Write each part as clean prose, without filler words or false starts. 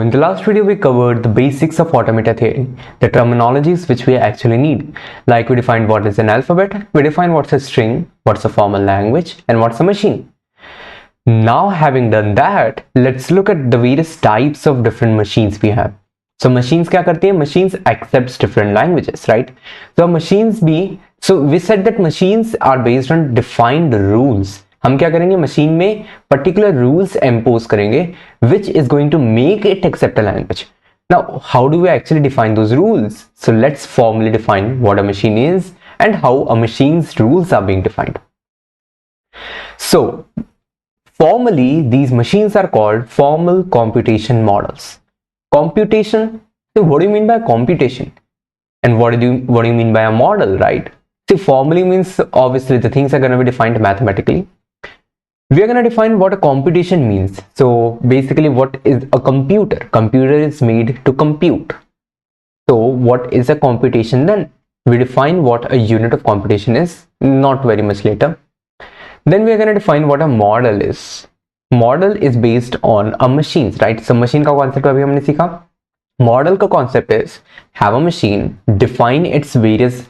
in the last video we covered the basics of automata theory, the terminologies which we actually need. Like we defined what is an alphabet, we defined what's a string, what's a formal language, and what's a machine. Now having done that, let's look at the various types of different machines we have. So machines क्या करती है? Machines accepts different languages, right? So machines so we said that machines are based on defined rules. हम क्या करेंगे? Machine में particular rules impose करेंगे which is going to make it accept a language. Now how do we actually define those rules? So let's formally define what a machine is and how a machine's rules are being defined. So formally, these machines are called formal computation models. Computation, so what do you mean by computation? And what do you mean by a model, right? See, formally means obviously the things are going to be defined mathematically. We are going to define what a computation means. So basically, what is a computer? Computer is made to compute. So what is a computation then? We define what a unit of computation is, not very much later. Then we are going to define what a model is. Model is based on a machine, right? So machine का concept अभी हमने सीखा. Model का concept is have a machine, define its various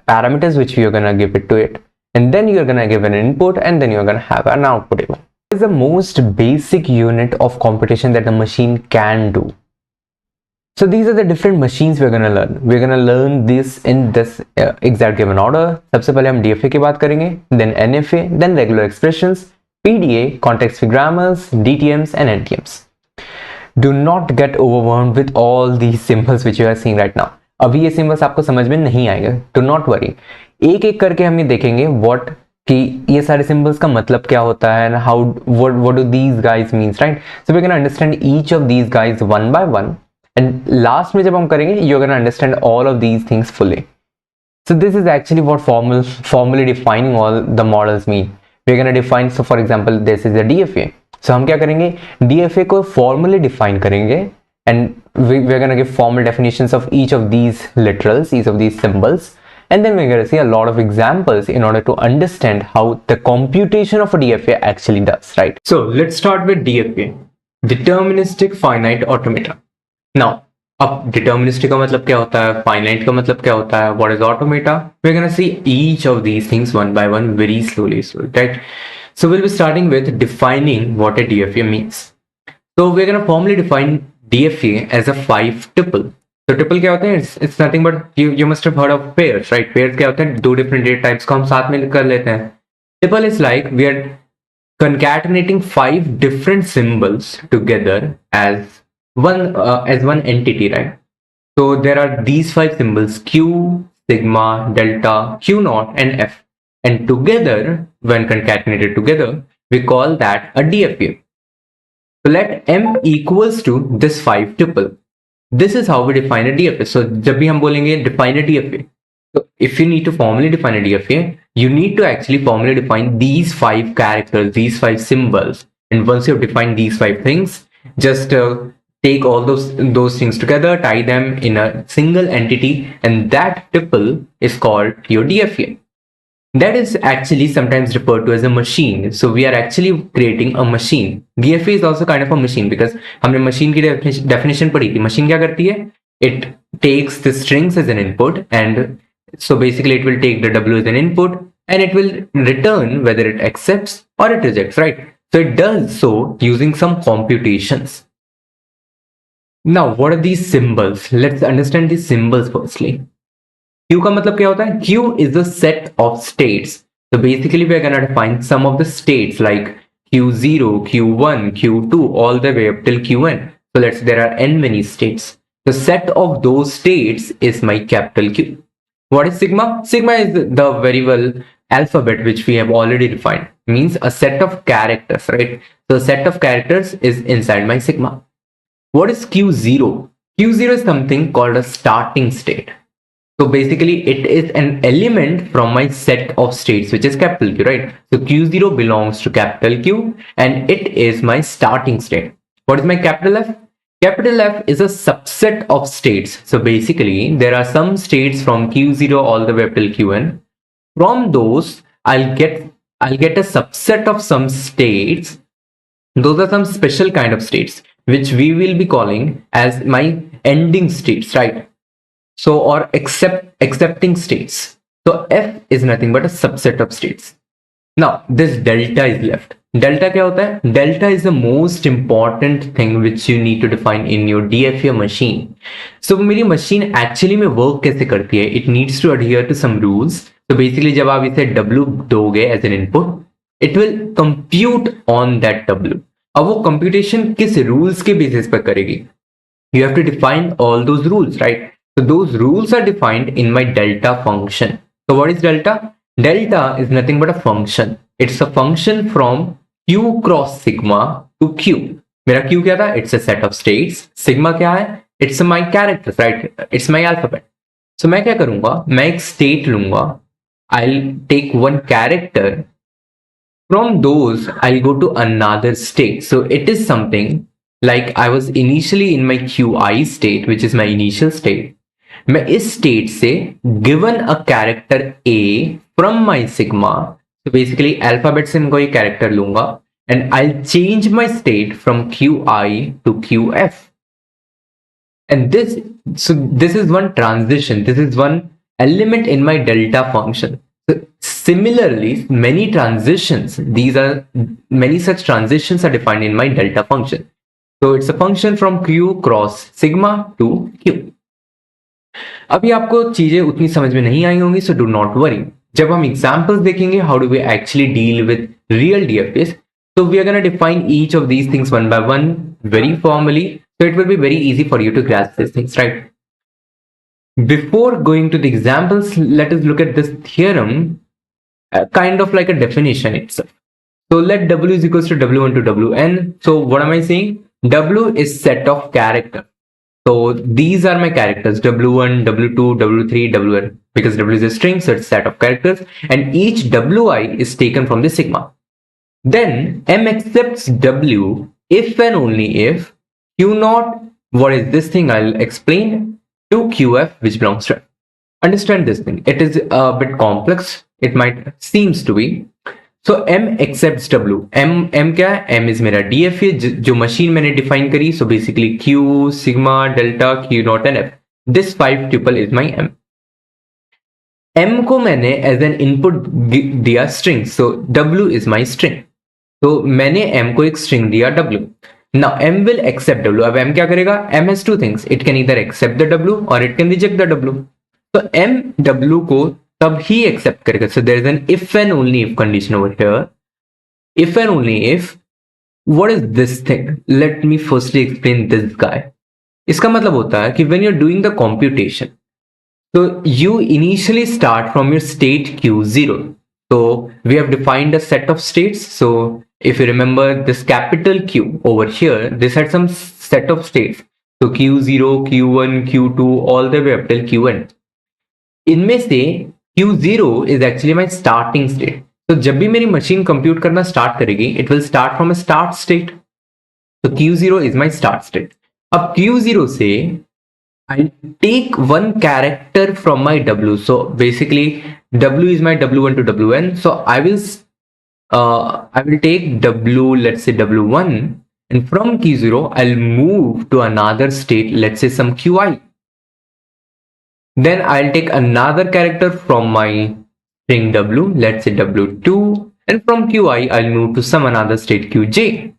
parameters which you are going to give it to it, and then you are going to give an input, and then you are going to have an output even. It is the most basic unit of computation that a machine can do. So these are the different machines we're going to learn. We're going to learn this in this exact given order. सबसे पहले हम DFA की बात करेंगे, then NFA, then regular expressions, PDA, context free grammars, DTMs and NTMs. Do not get overwhelmed with all these symbols which you are seeing right now. अभी ये symbols आपको समझ में नहीं आएंगे. Do not worry. एक एक करके हम ये देखेंगे what कि ये सारे symbols का मतलब क्या होता है and how what do these guys means, right? So we're going to understand each of these guys one by one. And last में जब हम करेंगे, you're going to understand all of these things fully. So this is actually what formally defining all the models mean. We're going to define, so for example, this is the DFA. So हम क्या करेंगे? DFA को formally define करेंगे and we're going to give formal definitions of each of these literals, each of these symbols. And then we're going to see a lot of examples in order to understand how the computation of a DFA actually does, right? So let's start with DFA, deterministic finite automata. Now, अब deterministic का मतलब क्या होता है, finite का मतलब क्या होता है, what is automata? We're gonna see each of these things one by one very slowly, right? So we'll be starting with defining what a DFA means. So we're gonna formally define DFA as a 5 tuple. So tuple क्या होता है? It's nothing but you must have heard of pairs, right? Pairs क्या होते हैं? दो different data types को हम साथ में कर लेते हैं. Tuple is like we are concatenating 5 different symbols together as one entity, right? So there are these 5 symbols Q, sigma, delta, Q naught and F, and together when concatenated together we call that a DFA. So let M equals to this 5 tuple. This is how we define a DFA. So जब भी हम बोलेंगे define a DFA, so if you need to formally define a DFA, you need to actually formally define these 5 characters, these 5 symbols, and once you've defined these 5 things, just take all those things together, tie them in a single entity, and that tuple is called your DFA. That is actually sometimes referred to as a machine. So we are actually creating a machine. DFA is also kind of a machine because हमने machine की definition पढ़ी थी. Machine क्या करती है? It takes the strings as an input, and so basically it will take the W as an input and it will return whether it accepts or it rejects, right? So it does so using some computations. Now, what are these symbols? Let's understand these symbols firstly. Q का मतलब क्या होता है? Q is the set of states. So basically, we are going to define some of the states like Q0, Q1, Q2, all the way up till Qn. So let's say there are n many states. The set of those states is my capital Q. What is sigma? Sigma is the very well alphabet which we have already defined. Means a set of characters, right? So a set of characters is inside my sigma. What is Q0? Q0 is something called a starting state. So basically it is an element from my set of states which is capital Q, right? So Q0 belongs to capital Q and it is my starting state. What is my capital F? Capital F is a subset of states. So basically there are some states from Q0 all the way up till Qn. From those I'll get a subset of some states. Those are some special kind of states. which we will be calling as my ending states, right? So, or accepting states. So f is nothing but a subset of states. Now this delta is left. Delta क्या होता है? Delta is the most important thing which you need to define in your DFA machine. So मेरी machine actually में work कैसे करती है? It needs to adhere to some rules. So basically जब आप इसे W दोगे as an input, it will compute on that W. अब वो computation किस rules के basis पर करेगी? You have to define all those rules, right? So those rules are defined in my delta function. So what is delta? Delta is nothing but a function. It's a function from q cross sigma to q. मेरा q क्या था? It's a set of states. Sigma क्या है? It's my characters, right? It's my alphabet. So मैं क्या करूंगा? मैं एक state लूंगा. I'll take one character. From those, I'll go to another state. So it is something like I was initially in my qi state, which is my initial state. मैं इस state से given a character a from my sigma, so basically alphabet से मैं कोई character लूंगा and I'll change my state from qi to qf. And this is one transition. This is one element in my delta function. So similarly, many such transitions are defined in my delta function. So it's a function from q cross sigma to q. अभी आपको चीजें उतनी समझ में नहीं आई होंगी, so do not worry. जब हम एग्जांपल्स देखेंगे how do we actually deal with real DFS, so we are going to define each of these things one by one very formally, so it will be very easy for you to grasp these things, right? Before going to the examples, let us look at this theorem, kind of like a definition itself. So let w is equals to w1 to wn. So what am I saying? W is set of character. So these are my characters, w1, w2, w3, wn, because w is a string, so it's a set of characters, and each wi is taken from the sigma. Then m accepts w if and only if q naught, what is this thing I'll explain, to qf which belongs to f. Understand this thing, it is a bit complex, it might seems to be. So m accepts w. m क्या है? m is मेरा DFA जो machine मैंने define करी. So basically q, sigma, delta, q naught and f. This 5 tuple is my m. m को मैंने as an input दिया string. So w is my string. तो मैंने m को एक string दिया w. Now m will accept w. अब m क्या करेगा? m has two things. It can either accept the w or it can reject the w. So m w को तब ही एक्सेप्ट करेगा. So there is an if and only if condition over here. If and only if, what is this thing? Let me firstly explain this guy. इसका मतलब होता है कि when you're doing the computation, so you initially start from your state q0. So we have defined a set of states. So if you remember this capital Q over here, this had some set of states. So q0, q1, q2 all the way up till qn. इनमें से Q0 is actually my starting state. तो जब भी मेरी machine compute करना start करेगी, it will start from a start state. So Q0 is my start state. अब Q0 से I take one character from my W. So basically W is my W1 to Wn. So I will take W, let's say W1, and from Q0 I'll move to another state, let's say some Qi. Then I'll take another character from my string w, let's say w2, and from qi I'll move to some another state qj.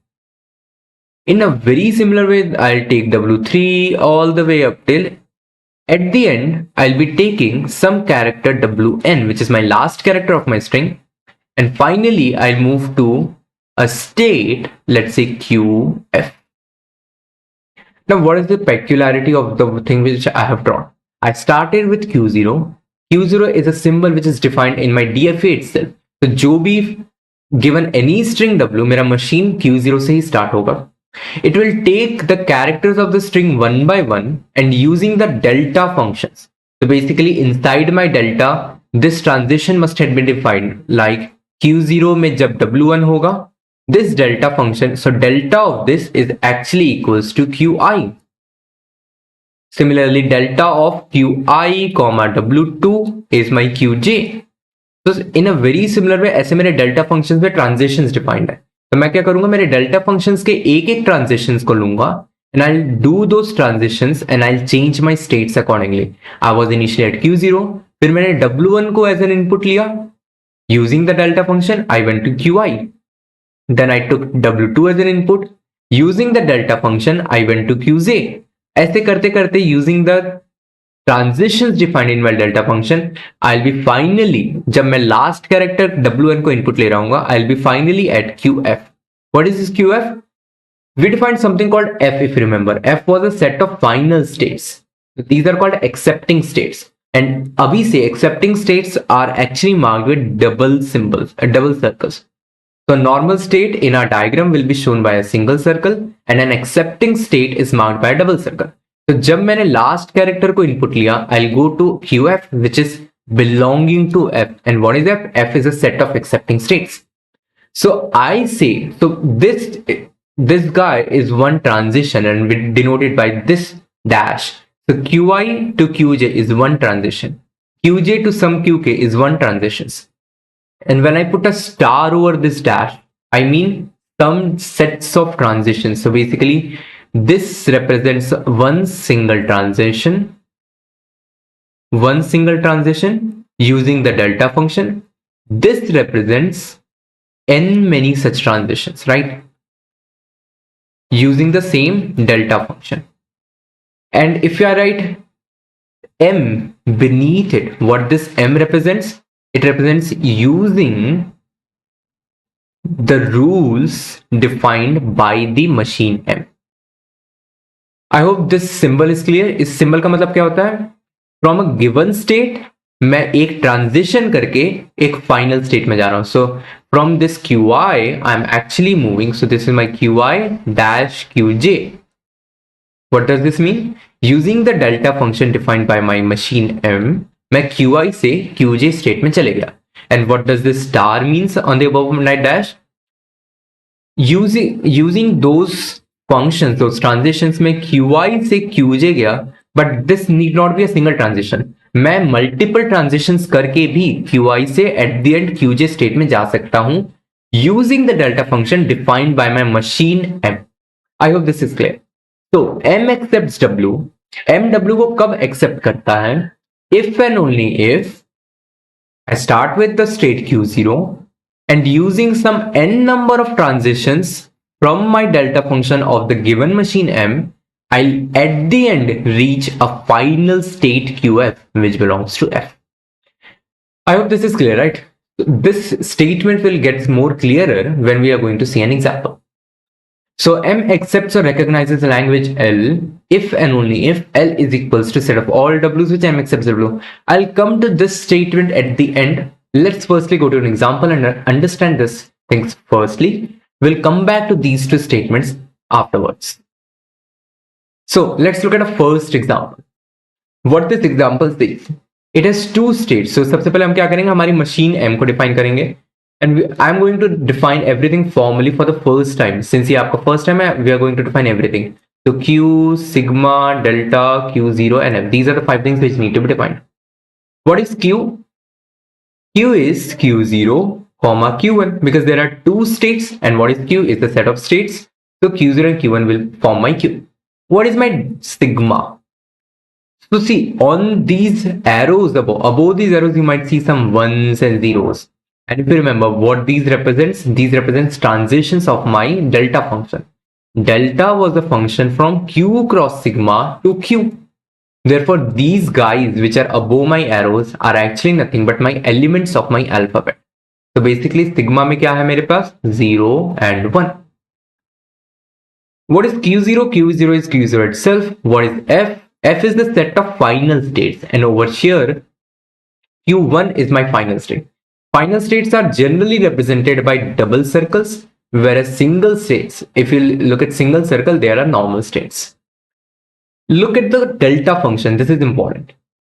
In a very similar way, I'll take w3 all the way up till at the end I'll be taking some character wn, which is my last character of my string, and finally I'll move to a state, let's say qf. Now what is the peculiarity of the thing which I have drawn? I started with Q0. Q0 is a symbol which is defined in my DFA itself. So जो भी given any string W, मेरा machine Q0 से ही start होगा. It will take the characters of the string one by one and using the delta functions. So basically inside my delta, this transition must have been defined like Q0 में जब W1 होगा, this delta function, so delta of this is actually equals to Qi. Similarly, delta of qi comma w2 is my qj. So in a very similar way, ऐसे मेरे delta functions में transitions defined है. तो मैं क्या करूंगा, मेरे delta functions के एक एक ट्रांजिशंस को लूंगा and I'll do those transitions and I'll change my states accordingly. I was initially at Q0, फिर मैंने W1 को as an input लिया. Using the delta function, I went to Qi. Then I took W2 as an input. Using the delta function, I went to Qj. ऐसे करते करते using the transitions defined in my delta function, I'll be finally, जब मैं last character W1 को input ले रहा हूँ, I'll be finally at QF. What is this QF? We defined something called F, if you remember. F was a set of final states. These are called accepting states. And abhi se accepting states are actually marked with double symbols, double circles. So a normal state in our diagram will be shown by a single circle and an accepting state is marked by a double circle. So जब मैंने last character को input लिया, I'll go to QF, which is belonging to F. And what is F? F is a set of accepting states. So I say, so this guy is one transition and we denote it by this dash. So Qi to Qj is one transition. Qj to some Qk is one transition. And when I put a star over this dash, I mean some sets of transitions. So basically this represents one single transition using the delta function. This represents n many such transitions, right? Using the same delta function. And if you are right, m beneath it, what this m represents, it represents using the rules defined by the machine m. I hope this symbol is clear. इस symbol का मतलब क्या होता है? From a given state मैं एक transition करके एक final state में जा रहा हूं. So from this Qi, I'm actually moving. So this is my Qi dash Qj. What does this mean? Using the delta function defined by my machine m, मैं Qi से Qj state में चले गया. And what does this star means on the above dash? Using those functions, those transitions में Qi से Qj गया, but this need not be a single transition. मैं multiple transitions करके भी Qi से at the end Qj state में जा सकता हूं using the delta function defined by my machine m. I hope this is clear. तो m accepts w. m w को कब एक्सेप्ट करता है? If and only if I start with the state Q0 and using some n number of transitions from my delta function of the given machine m, I'll at the end reach a final state QF which belongs to F. I hope this is clear, right? This statement will get more clearer when we are going to see an example. So M accepts or recognizes the language L if and only if L is equals to set of all W's which M accepts W. I'll come to this statement at the end. Let's firstly go to an example and understand this things firstly. We'll come back to these two statements afterwards. So let's look at a first example. What this example says, it has two states. So सबसे पहले हम क्या करेंगे, हमारी machine m को define करेंगे and I'm going to define everything formally for the first time. Since ये आपका first time है, we are going to define everything. So Q, sigma, delta, Q0 and F. These are the 5 things which need to be defined. What is Q? Q is Q0, Q1 because there are two states and what is Q is the set of states. So Q0 and Q1 will form my Q. What is my sigma? So see, on these arrows above these arrows, you might see some ones and zeros. And if you remember what these represents transitions of my delta function. Delta was the function from Q cross sigma to Q. Therefore, these guys which are above my arrows are actually nothing but my elements of my alphabet. So basically, sigma में क्या है मेरे पास? 0 and 1. What is Q0? Q0 is Q0 itself. What is F? F is the set of final states. And over here, Q1 is my final state. Final states are generally represented by double circles, whereas single states, if you look at single circle, there are normal states. Look at the delta function. This is important.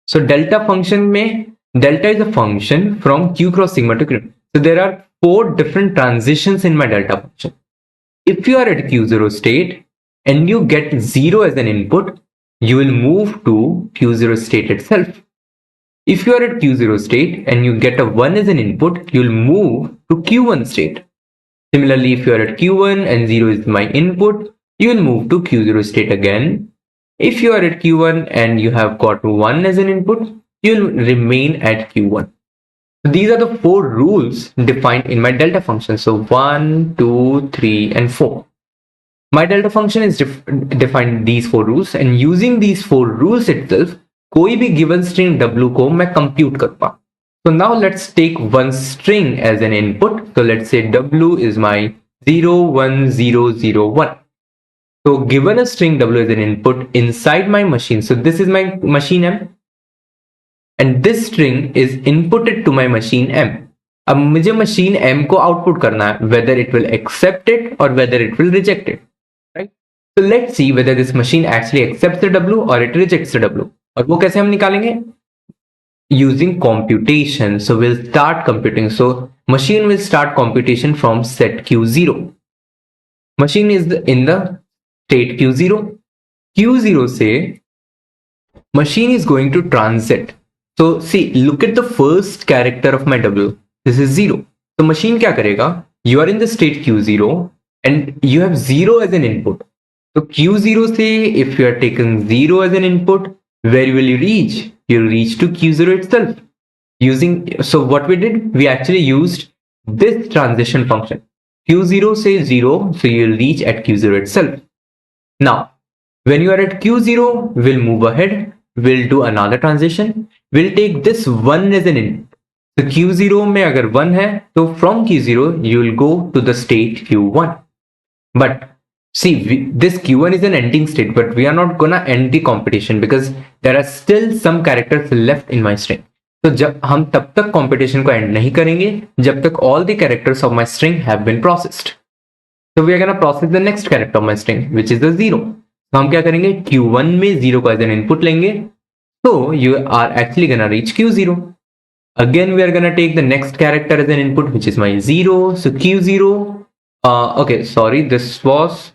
So delta function में, delta is a function from Q cross sigma to Q. So there are 4 different transitions in my delta function. If you are at Q0 state and you get 0 as an input, you will move to Q0 state itself. If you are at Q0 state and you get a 1 as an input, you will move to Q1 state. Similarly, if you are at Q1 and 0 is my input, you will move to Q0 state again. If you are at Q1 and you have got 1 as an input, you will remain at Q1. So these are the 4 rules defined in my delta function. So 1, 2, 3 and 4. My delta function is defined these 4 rules, and using these 4 rules itself, कोई भी given string w को मैं compute करूँगा. So now let's take one string as an input. So let's say w is my 01001. So given a string w as an input inside my machine, so this is my machine m, and this string is inputted to my machine m. अब मुझे machine m को output करना है, whether it will accept it or whether it will reject it. Right? So let's see whether this machine actually accepts the w or it rejects the w. और वो कैसे हम निकालेंगे? Using computation. So we'll start computing. So machine will start computation from set q0. Machine is in the state q0. q0 से machine is going to transit. So see, look at the first character of my w. This is 0. So machine क्या करेगा? You are in the state q0 and you have 0 as an input. So q0 से if you are taking 0 as an input, where will you reach? You'll reach to q0 itself. So what we did, we actually used this transition function. q0 say 0, so you'll reach at q0 itself. Now, when you are at q0, we'll move ahead. We'll do another transition. We'll take this 1 as an input. So q0 में अगर 1 है, तो from q0 you will go to the state q1. But see, this q1 is an ending state, but we are not gonna end the computation because there are still some characters left in my string. तो जब हम तब तक computation को end नहीं करेंगे जब तक all the characters of my string have been processed. So we are gonna process the next character of my string, which is the 0. तो हम क्या करेंगे? q1 में 0 को as an input लेंगे. So you are actually gonna reach q0. Again, we are gonna take the next character as an input, which is my 0. So q0. Okay, sorry, this was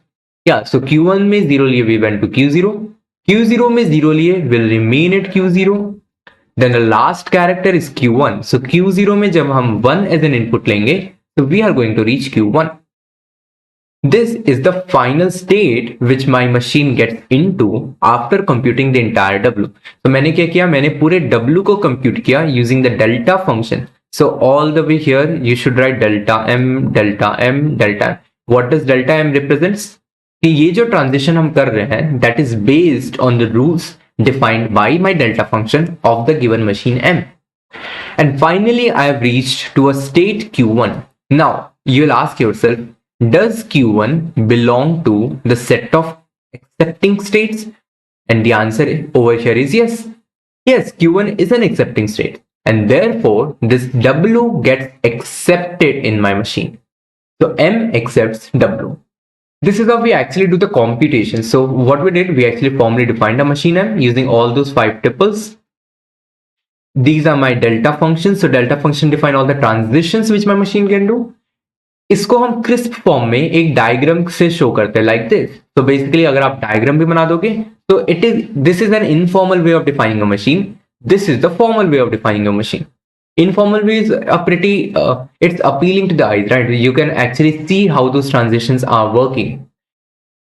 so q1 में 0 लिए we went to q0. q0 में 0 लिए will remain at q0. Then the last character is q1. So q0 में जब हम 1 as an input लेंगे, so we are going to reach q1. This is the final state which my machine gets into after computing the entire w. So मैंने क्या किया? मैंने पूरे w को compute किया using the delta function. So all the way here you should write delta m, delta m, delta m. What does delta m represents? कि ये जो transition हम कर रहे हैं, that is based on the rules defined by my delta function of the given machine m. And finally I have reached to a state q1. Now you'll ask yourself, does q1 belong to the set of accepting states? And the answer over here is yes. Yes, q1 is an accepting state, and therefore this w gets accepted in my machine. So m accepts w. This is how we actually do the computation. So what we did, we actually formally defined a machine m using all those 5 tuples. These are my delta functions. So delta function define all the transitions which my machine can do. इसको हम crisp form में एक diagram से show करते हैं like this. तो basically अगर आप डायग्राम भी बना दोगे तो this is an informal way of defining a machine. This is the formal way of defining a machine. Informal way is a pretty it's appealing to the eyes, right? You can actually see how those transitions are working.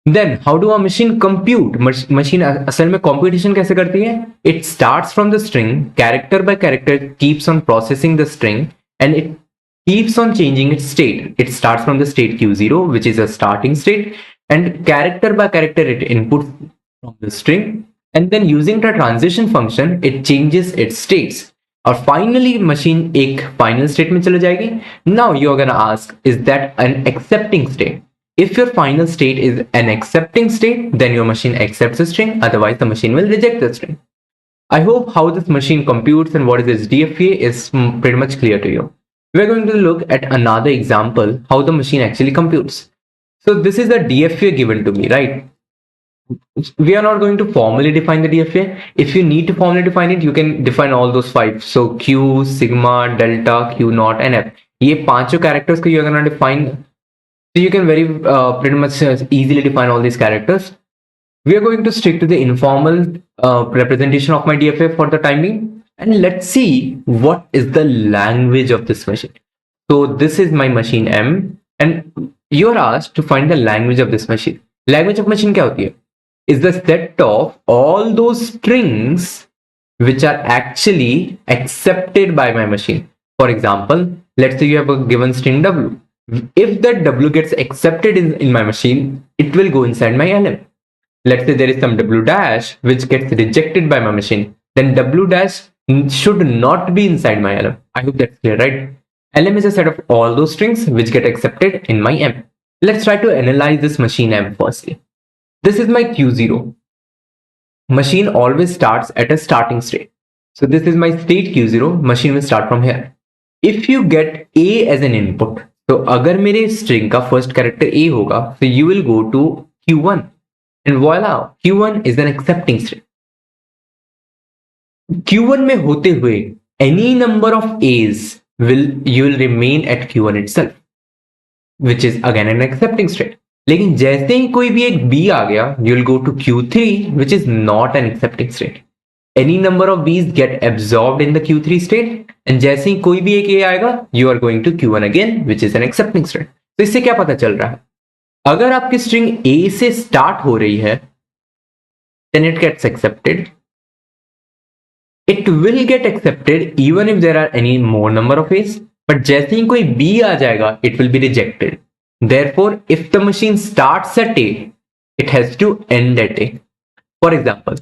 Then how do a machine compute? Machine असल में computation कैसे करती है? It starts from the string, character by character keeps on processing the string, and it keeps on changing its state. It starts from the state q0, which is a starting state, and character by character it inputs from the string, and then using the transition function it changes its states. और finally machine एक final state में चले जाएगी. Now you are gonna ask, is that an accepting state? If your final state is an accepting state, then your machine accepts the string, otherwise the machine will reject the string. I hope how this machine computes and what is its DFA is pretty much clear to you. We're going to look at another example how the machine actually computes. So this is the DFA given to me, right? We are not going to formally define the DFA. If you need to formally define it, you can define all those 5. So Q, sigma, delta, Q naught, and F. ये पांचों characters को you're gonna define. So you can very pretty much easily define all these characters. We are going to stick to the informal representation of my DFA for the time being, and let's see what is the language of this machine. So this is my machine M. and you are asked to find the language of this machine. Language of machine क्या होती है? Is the set of all those strings which are actually accepted by my machine. For example, let's say you have a given string w. If that w gets accepted in my machine, it will go inside my lm. Let's say there is some w dash which gets rejected by my machine, then w dash should not be inside my lm. I hope that's clear, right? lm is a set of all those strings which get accepted in my m. Let's try to analyze this machine m firstly. This is my q0. Machine always starts at a starting state. So this is my state q0. Machine will start from here. If you get a as an input, तो अगर मेरे string का first character a होगा, so you will go to q1 and voila, q1 is an accepting string. q1 में होते हुए any number of a's you will remain at q1 itself, which is again an accepting state. लेकिन जैसे ही कोई भी एक b आ गया, you will go to q3, which is not an accepting state. Any number of b's get absorbed in the q3 state, and जैसे ही कोई भी एक a आएगा, you are going to q1 again, which is an accepting state. तो इससे क्या पता चल रहा है? अगर आपकी string a से start हो रही है, then it gets accepted. It will get accepted even if there are any more number of a's, but जैसे ही कोई b आ जाएगा, it will be rejected. Therefore, if the machine starts at a, it has to end at a. For example,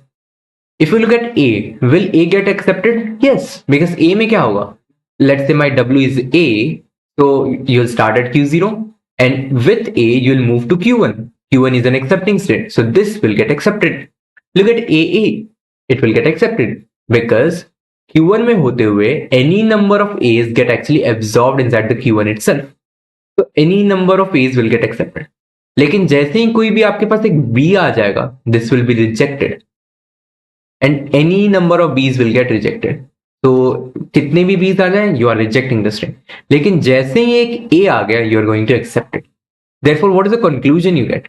if you look at a, will a get accepted? Yes, because a में क्या होगा? Let's say my w is a, so you'll start at q0, and with a you'll move to q1. q1 is an accepting state, so this will get accepted. Look at a, it will get accepted because q1 में होते हुए any number of a's get actually absorbed inside the q1 itself. So any number of a's will get accepted. लेकिन जैसे ही कोई भी आपके पास एक b आ जाएगा, this will be rejected. And any number of b's will get rejected. तो कितने भी b's आ जाए, you are rejecting the string. लेकिन जैसे ही एक a आ गया, you are going to accept it. Therefore, what is the conclusion you get?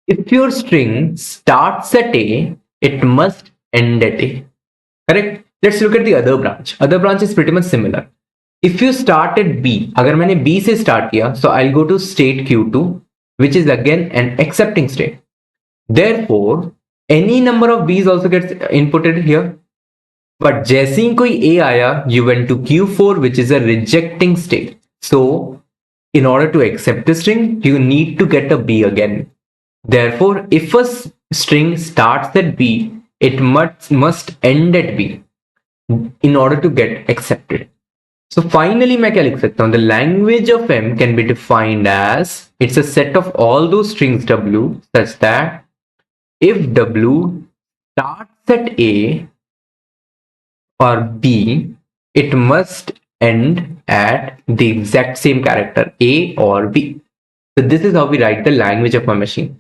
If your string starts at a, it must end at a. Correct? Let's look at the other branch. Other branch is pretty much similar. If you start at b, अगर मैंने b से start किया, so I'll go to state q2, which is again an accepting state. Therefore, any number of b's also gets inputted here. But जैसे ही कोई a आया, you went to q4, which is a rejecting state. So, in order to accept the string, you need to get a b again. Therefore, if a string starts at b, it must end at b in order to get accepted. So finally, मैं क्या लिख सकता हूँ? The language of M can be defined as it's a set of all those strings W such that if W starts at A or B, it must end at the exact same character A or B. So this is how we write the language of my machine.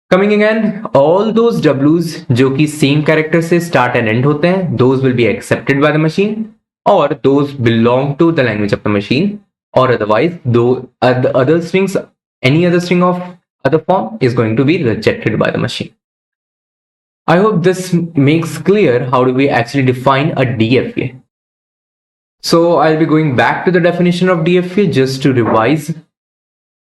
Coming again, all those W's जो कि same character से start and end होते हैं, those will be accepted by the machine, or those belong to the language of the machine, or otherwise though the other strings, any other string of other form is going to be rejected by the machine. I hope this makes clear how do we actually define a DFA. So I'll be going back to the definition of DFA just to revise.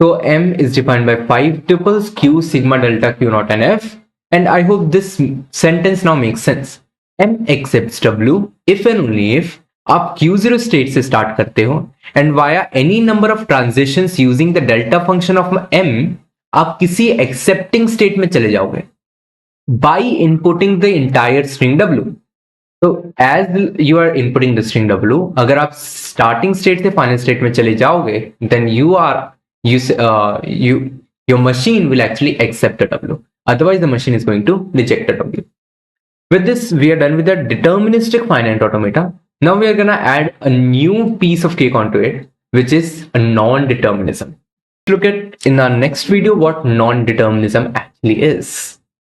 So M is defined by 5 tuples Q, sigma, delta, Q naught and F, and I hope this sentence now makes sense. M accepts W if and only if आप Q0 state से start करते हो and via any number of transitions using the delta function of M आप किसी accepting state में चले जाओगे by inputting the entire string W. So as you are inputting the string W, अगर आप starting state से final state में चले जाओगे, then your machine will actually accept the W. Otherwise the machine is going to reject the W. With this, we are done with the deterministic finite automata. Now we are gonna add a new piece of cake onto it, which is a non-determinism. Look at in our next video what non-determinism actually is.